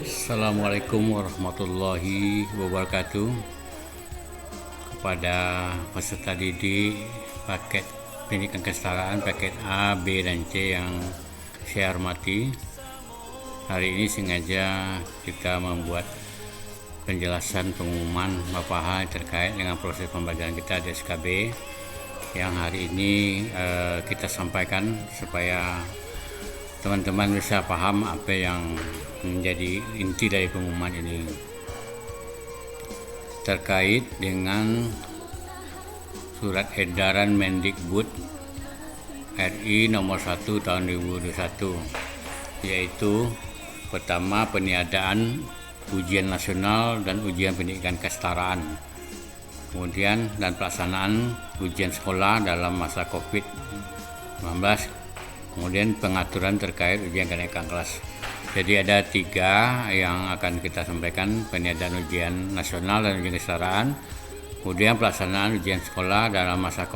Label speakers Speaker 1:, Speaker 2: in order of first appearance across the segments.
Speaker 1: Assalamualaikum warahmatullahi wabarakatuh. Kepada peserta didik paket pendidikan kesetaraan paket A, B, dan C yang saya hormati, hari ini sengaja kita membuat penjelasan pengumuman Bapak terkait dengan proses pembelajaran kita di SKB yang hari ini kita sampaikan supaya teman-teman bisa paham apa yang menjadi inti dari pengumuman ini terkait dengan surat edaran Mendikbud RI nomor 1 tahun 2021, yaitu pertama peniadaan ujian nasional dan ujian pendidikan kesetaraan, kemudian dan pelaksanaan ujian sekolah dalam masa COVID-19, kemudian pengaturan terkait ujian kenaikan kelas. Jadi ada 3 yang akan kita sampaikan: peniadaan ujian nasional dan ujian kesetaraan, kemudian pelaksanaan ujian sekolah dalam masa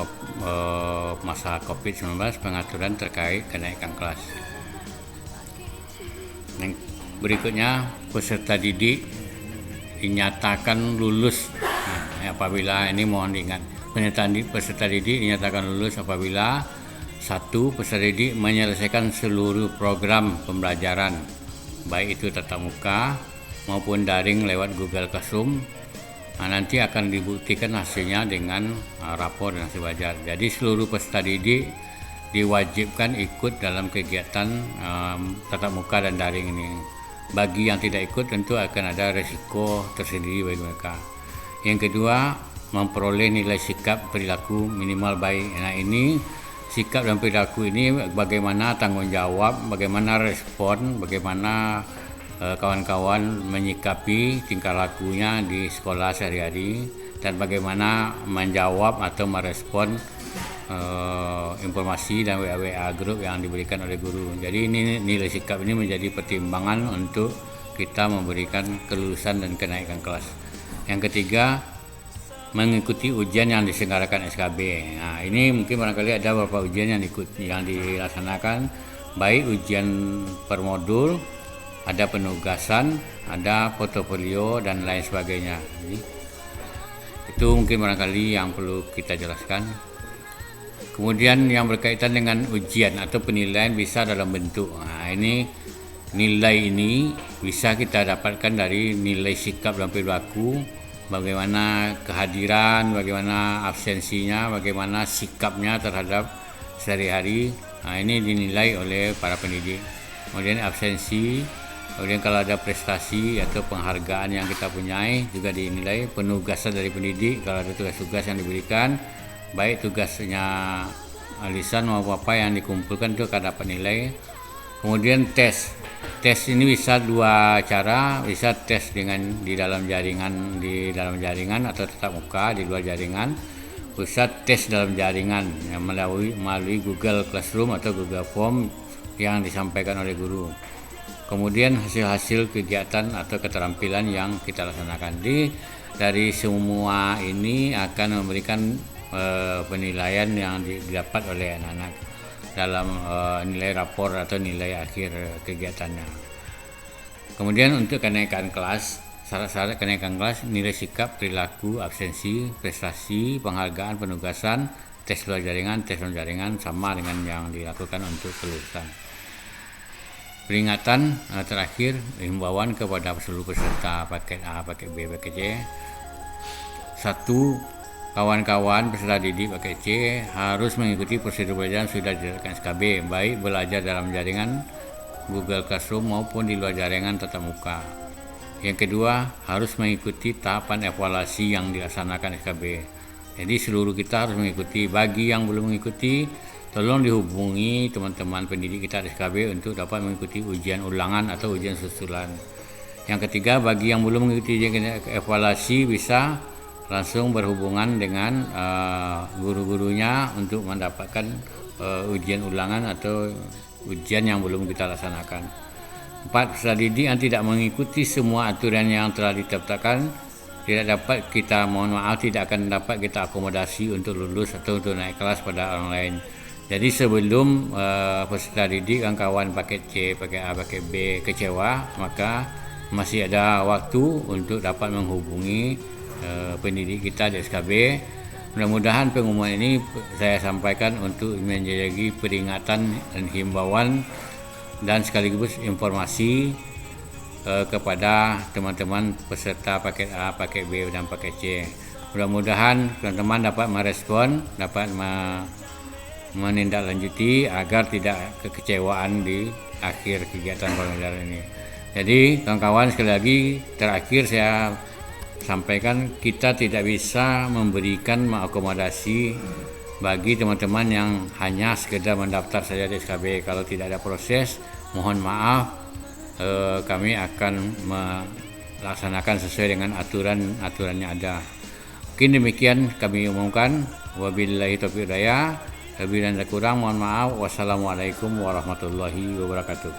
Speaker 1: COVID-19, pengaturan terkait kenaikan kelas. Yang berikutnya, peserta didik dinyatakan lulus. Apabila ini mohon diingat, peserta didik dinyatakan lulus apabila 1. Peserta didik menyelesaikan seluruh program pembelajaran, baik itu tatap muka maupun daring lewat Google Classroom. Nanti akan dibuktikan hasilnya dengan rapor dan hasil belajar. Jadi seluruh peserta didik diwajibkan ikut dalam kegiatan tatap muka dan daring ini. Bagi yang tidak ikut tentu akan ada resiko tersendiri bagi mereka. Yang kedua, memperoleh nilai sikap perilaku minimal baik. Nah, ini sikap dan perilaku ini bagaimana tanggung jawab, bagaimana respon, bagaimana kawan-kawan menyikapi tingkah lakunya di sekolah sehari-hari, dan bagaimana menjawab atau merespon informasi dan WA grup yang diberikan oleh guru. Jadi ini nilai sikap ini menjadi pertimbangan untuk kita memberikan kelulusan dan kenaikan kelas. Yang ketiga, mengikuti ujian yang diselenggarakan SKB. Nah, ini mungkin barangkali ada beberapa ujian yang dilaksanakan, baik ujian per modul, ada penugasan, ada portofolio dan lain sebagainya. Jadi, itu mungkin barangkali yang perlu kita jelaskan. Kemudian yang berkaitan dengan ujian atau penilaian bisa dalam bentuk. Nah, ini nilai ini bisa kita dapatkan dari nilai sikap dan perilaku, bagaimana kehadiran, bagaimana absensinya, bagaimana sikapnya terhadap sehari-hari. Nah, ini dinilai oleh para pendidik. Kemudian absensi, kemudian kalau ada prestasi atau penghargaan yang kita punyai juga dinilai. Penugasan dari pendidik, kalau ada tugas-tugas yang diberikan, baik tugasnya lisan maupun apa yang dikumpulkan, itu akan dapat nilai. Kemudian tes ini bisa 2 cara, bisa tes di dalam jaringan atau tatap muka di luar jaringan, bisa tes dalam jaringan yang melalui Google Classroom atau Google Form yang disampaikan oleh guru. Kemudian hasil-hasil kegiatan atau keterampilan yang kita laksanakan. Dari semua ini akan memberikan penilaian yang didapat oleh anak-anak dalam nilai rapor atau nilai akhir kegiatannya. Kemudian untuk kenaikan kelas, syarat-syarat kenaikan kelas: nilai sikap, perilaku, absensi, prestasi, penghargaan, penugasan, tes luar jaringan, tes dalam jaringan, sama dengan yang dilakukan untuk kelulusan. Peringatan terakhir, himbauan kepada seluruh peserta paket A, paket B, paket C. 1. Kawan-kawan peserta didik paket C harus mengikuti prosedur belajar sudah ditetapkan SKB, baik belajar dalam jaringan Google Classroom maupun di luar jaringan tatap muka. Yang kedua, harus mengikuti tahapan evaluasi yang dilaksanakan SKB. Jadi seluruh kita harus mengikuti. Bagi yang belum mengikuti, tolong dihubungi teman-teman pendidik kita di SKB untuk dapat mengikuti ujian ulangan atau ujian susulan. Yang ketiga, bagi yang belum mengikuti ujian evaluasi, bisa langsung berhubungan dengan guru-gurunya untuk mendapatkan ujian ulangan atau ujian yang belum kita laksanakan. 4. Peserta didik yang tidak mengikuti semua aturan yang telah ditetapkan tidak akan dapat kita akomodasi untuk lulus atau untuk naik kelas pada orang lain. Jadi sebelum peserta didik kawan-kawan paket C, paket A, paket B kecewa, maka masih ada waktu untuk dapat menghubungi pendidik kita di SKB. Mudah-mudahan pengumuman ini saya sampaikan untuk menjadi peringatan dan himbauan dan sekaligus informasi kepada teman-teman peserta paket A, paket B, dan paket C. Mudah-mudahan teman-teman dapat merespon, dapat menindaklanjuti agar tidak kekecewaan di akhir kegiatan pembelajaran ini. Jadi kawan-kawan, sekali lagi terakhir saya sampaikan, kita tidak bisa memberikan mengakomodasi bagi teman-teman yang hanya sekedar mendaftar saja di SKB. Kalau tidak ada proses, mohon maaf, kami akan melaksanakan sesuai dengan aturan-aturan yang ada. Mungkin demikian kami umumkan. Wabillahi taufiq hidayah. Lebih dan kurang mohon maaf. Wassalamualaikum warahmatullahi wabarakatuh.